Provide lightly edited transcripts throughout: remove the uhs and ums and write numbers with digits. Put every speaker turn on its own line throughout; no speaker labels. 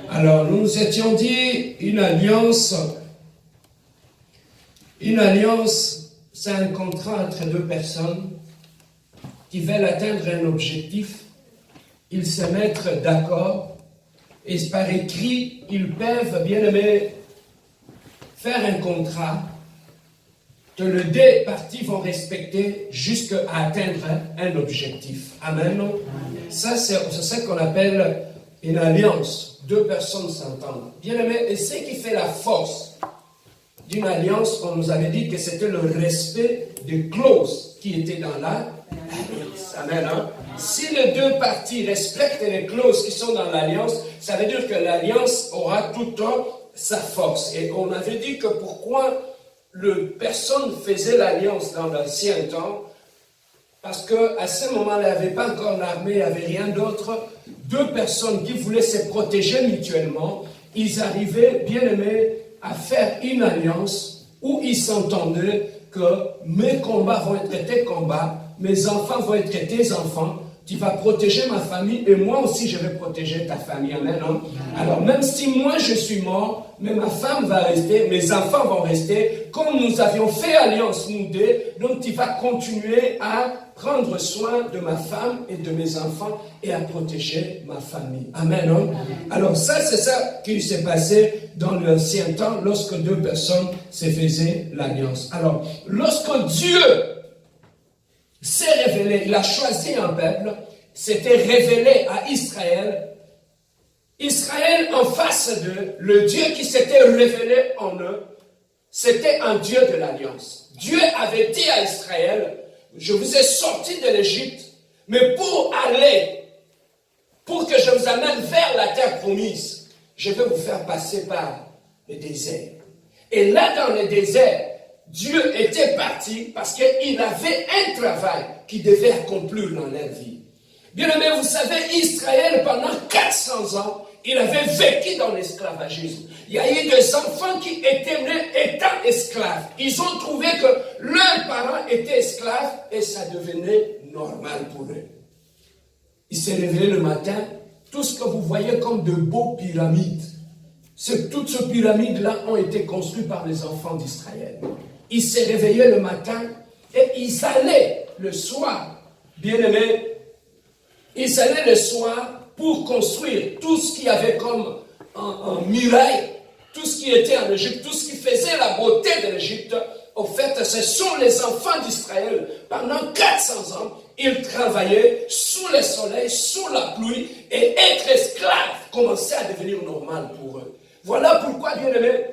Alors, nous nous étions dit, une alliance, c'est un contrat entre deux personnes qui veulent atteindre un objectif. Ils se mettent d'accord et par écrit, ils peuvent, bien aimé, faire un contrat que les deux parties vont respecter jusqu'à atteindre un objectif. Amen. Ça, c'est ce qu'on appelle une alliance. Deux personnes s'entendent. Bien aimé, et ce qui fait la force d'une alliance, on nous avait dit que c'était le respect des clauses qui étaient dans l'alliance. Amen. Si les deux parties respectent les clauses qui sont dans l'alliance, ça veut dire que l'alliance aura tout le temps sa force. Et on avait dit que pourquoi personne faisait l'alliance dans l'ancien temps, parce qu'à ce moment-là, il n'y avait pas encore l'armée, il n'y avait rien d'autre. Deux personnes qui voulaient se protéger mutuellement, ils arrivaient, bien aimés, à faire une alliance où ils s'entendaient que mes combats vont être tes combats, mes enfants vont être tes enfants, tu vas protéger ma famille et moi aussi je vais protéger ta famille. Amen. Hein? Alors même si moi je suis mort, mais ma femme va rester, mes enfants vont rester, comme nous avions fait alliance nous deux, donc tu vas continuer à prendre soin de ma femme et de mes enfants et à protéger ma famille. Amen. Hein? Alors ça, c'est ça qui s'est passé dans l'ancien temps lorsque deux personnes se faisaient l'alliance. Alors, lorsque Dieu s'est révélé, il a choisi un peuple, s'était révélé à Israël. Israël en face d'eux, le Dieu qui s'était révélé en eux, c'était un Dieu de l'alliance. Dieu avait dit à Israël, je vous ai sorti de l'Égypte, mais pour que je vous amène vers la terre promise, je vais vous faire passer par le désert. Et là, dans le désert, Dieu était parti parce qu'il avait un travail qu'il devait accomplir dans leur vie. Bien aimé, vous savez, Israël, pendant 400 ans, il avait vécu dans l'esclavagisme. Il y a eu des enfants qui étaient nés étant esclaves. Ils ont trouvé que leurs parents étaient esclaves et ça devenait normal pour eux. Ils se réveillaient le matin, tout ce que vous voyez comme de beaux pyramides, toutes ces pyramides-là ont été construites par les enfants d'Israël. Ils se réveillaient le matin et ils allaient le soir, bien-aimés, ils allaient le soir pour construire tout ce qu'il y avait comme en muraille, tout ce qui était en Égypte, tout ce qui faisait la beauté de l'Égypte. Au fait, ce sont les enfants d'Israël. Pendant 400 ans, ils travaillaient sous le soleil, sous la pluie, et être esclaves commençait à devenir normal pour eux. Voilà pourquoi, bien-aimés,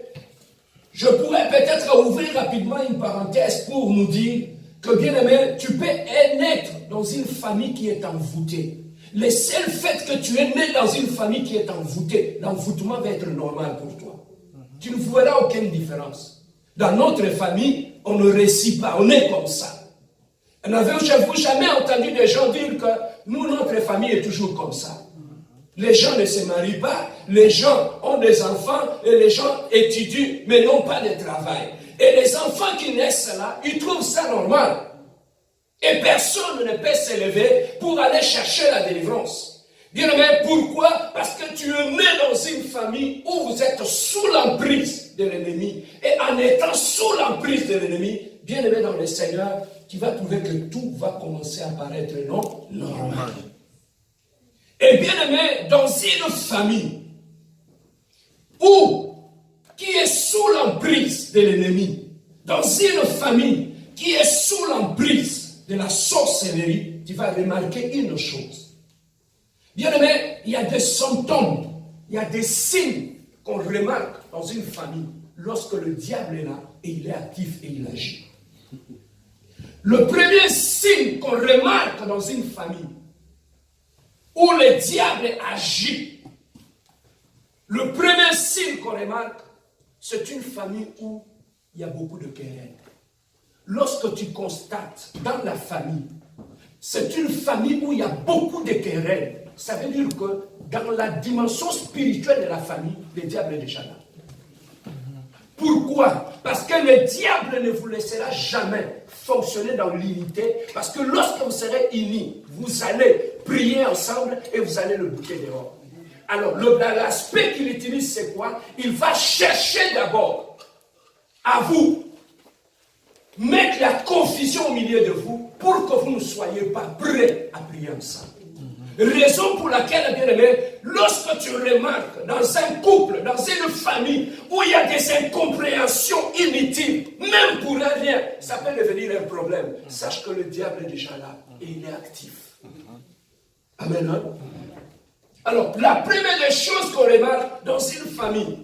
je pourrais peut-être ouvrir rapidement une parenthèse pour nous dire que, bien-aimé, tu peux naître dans une famille qui est envoûtée. Le seul fait que tu es né dans une famille qui est envoûtée, l'envoûtement va être normal pour toi. Tu ne verras aucune différence. Dans notre famille, on ne réussit pas, on est comme ça. N'avez-vous jamais entendu des gens dire que nous, notre famille est toujours comme ça? Les gens ne se marient pas, les gens ont des enfants et les gens étudient, mais n'ont pas de travail. Et les enfants qui naissent là, ils trouvent ça normal. Et personne ne peut s'élever pour aller chercher la délivrance. Bien-aimé, pourquoi? Parce que tu es né dans une famille où vous êtes sous l'emprise de l'ennemi. Et en étant sous l'emprise de l'ennemi, bien-aimé dans le Seigneur, tu vas trouver que tout va commencer à paraître normal. Et bien aimé, dans une famille qui est sous l'emprise de l'ennemi, dans une famille qui est sous l'emprise de la sorcellerie, tu vas remarquer une chose. Bien aimé, il y a des symptômes, il y a des signes qu'on remarque dans une famille lorsque le diable est là et il est actif et il agit. Le premier signe qu'on remarque dans une famille où le diable agit, le premier signe qu'on remarque, c'est une famille où il y a beaucoup de querelles. Lorsque tu constates dans la famille, c'est une famille où il y a beaucoup de querelles, ça veut dire que dans la dimension spirituelle de la famille, le diable est déjà là. Pourquoi? Parce que le diable ne vous laissera jamais fonctionner dans l'unité, parce que lorsque vous serez unis, vous allez prier ensemble et vous allez le bouter dehors. Alors, l'aspect qu'il utilise, c'est quoi? Il va chercher d'abord à vous mettre la confusion au milieu de vous pour que vous ne soyez pas prêts à prier ensemble. Raison pour laquelle, bien aimé, lorsque tu remarques dans un couple, dans une famille, où il y a des incompréhensions inutiles, même pour rien, ça peut devenir un problème. Sache que le diable est déjà là et il est actif. Amen. Hein? Alors, la première des choses qu'on remarque dans une famille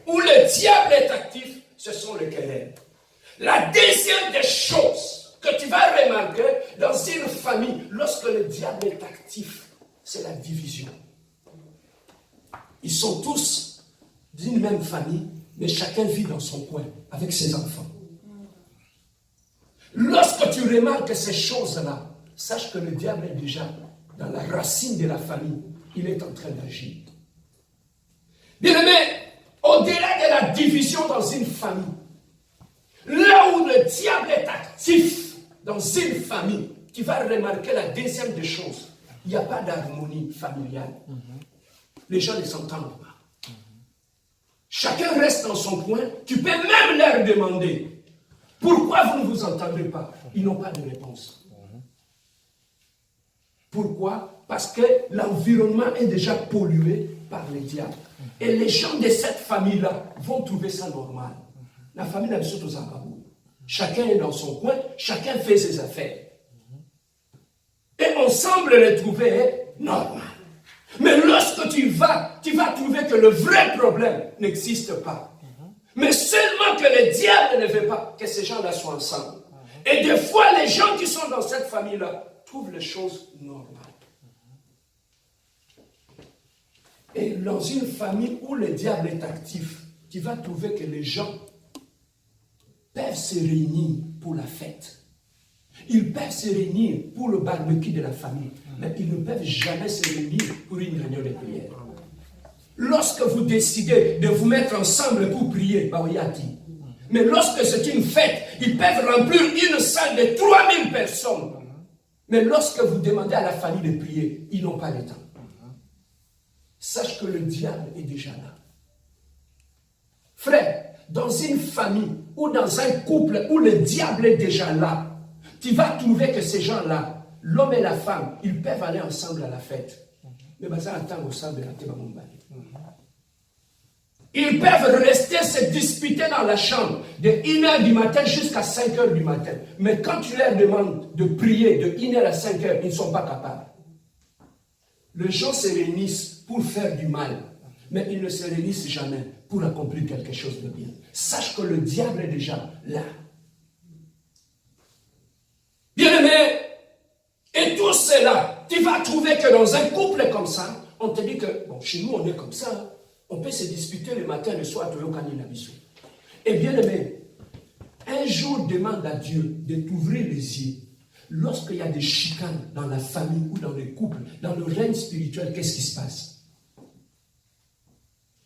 où le diable est actif, ce sont les querelles. La deuxième des choses que tu vas remarquer dans une famille, lorsque le diable est actif, c'est la division. Ils sont tous d'une même famille, mais chacun vit dans son coin avec ses enfants. Lorsque tu remarques ces choses-là, sache que le diable est déjà dans la racine de la famille. Il est en train d'agir. Bien aimé, au-delà de la division dans une famille, là où le diable est actif dans une famille, tu vas remarquer la deuxième des choses. Il n'y a pas d'harmonie familiale. Les gens ne s'entendent pas. Chacun reste dans son coin. Tu peux même leur demander pourquoi vous ne vous entendez pas. Ils n'ont pas de réponse. Pourquoi? Parce que l'environnement est déjà pollué par les diables. Et les gens de cette famille-là vont trouver ça normal. La famille n'a pas aux Angabou. Chacun est dans son coin, chacun fait ses affaires. Et on semble les trouver normal. Mais lorsque tu vas trouver que le vrai problème n'existe pas. Mais seulement que le diable ne veut pas que ces gens-là soient ensemble. Et des fois, les gens qui sont dans cette famille-là trouvent les choses normales. Et dans une famille où le diable est actif, tu vas trouver que les gens peuvent se réunir pour la fête. Ils peuvent se réunir pour le barbecue de la famille, mais ils ne peuvent jamais se réunir pour une réunion de prière. Lorsque vous décidez de vous mettre ensemble pour prier, mais lorsque c'est une fête, ils peuvent remplir une salle de 3000 personnes. Mais lorsque vous demandez à la famille de prier, ils n'ont pas le temps. Sache que le diable est déjà là. Frère, dans une famille ou dans un couple où le diable est déjà là, tu vas trouver que ces gens-là, l'homme et la femme, ils peuvent aller ensemble à la fête. Mais ça attend ensemble à la Ils peuvent rester se disputer dans la chambre de 1h du matin jusqu'à 5h du matin. Mais quand tu leur demandes de prier de 1h à 5h, ils ne sont pas capables. Les gens se réunissent pour faire du mal, mais ils ne se réunissent jamais pour accomplir quelque chose de bien. Sache que le diable est déjà là. Bien-aimé, et tout cela, tu vas trouver que dans un couple comme ça, on te dit que, bon, chez nous on est comme ça, on peut se disputer le matin et le soir, et bien-aimé, un jour demande à Dieu de t'ouvrir les yeux. Lorsqu'il y a des chicanes dans la famille ou dans les couples, dans le règne spirituel, qu'est-ce qui se passe?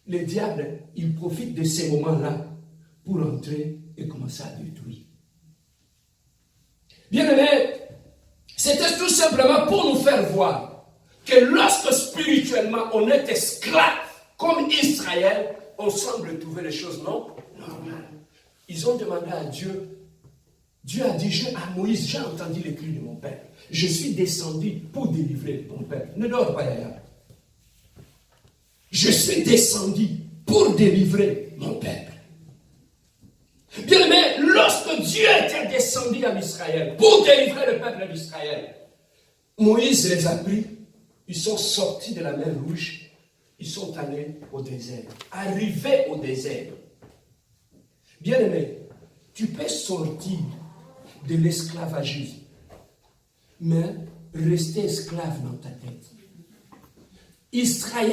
Le diable, il profite de ces moments-là pour entrer et commencer à détruire. Bien-aimé, c'était tout simplement pour nous faire voir que lorsque spirituellement on est esclave, comme Israël, on semble trouver les choses normales. Ils ont demandé à Dieu. Dieu a dit à Moïse, j'ai entendu les cris de mon père. Je suis descendu pour délivrer mon père. Ne dors pas ailleurs. Je suis descendu pour délivrer mon peuple. Bien aimé, lorsque Dieu était descendu en Israël pour délivrer le peuple d'Israël, Moïse les a pris, ils sont sortis de la mer Rouge, ils sont allés au désert. Arrivés au désert. Bien aimé, tu peux sortir de l'esclavagisme, mais rester esclave dans ta tête. Israël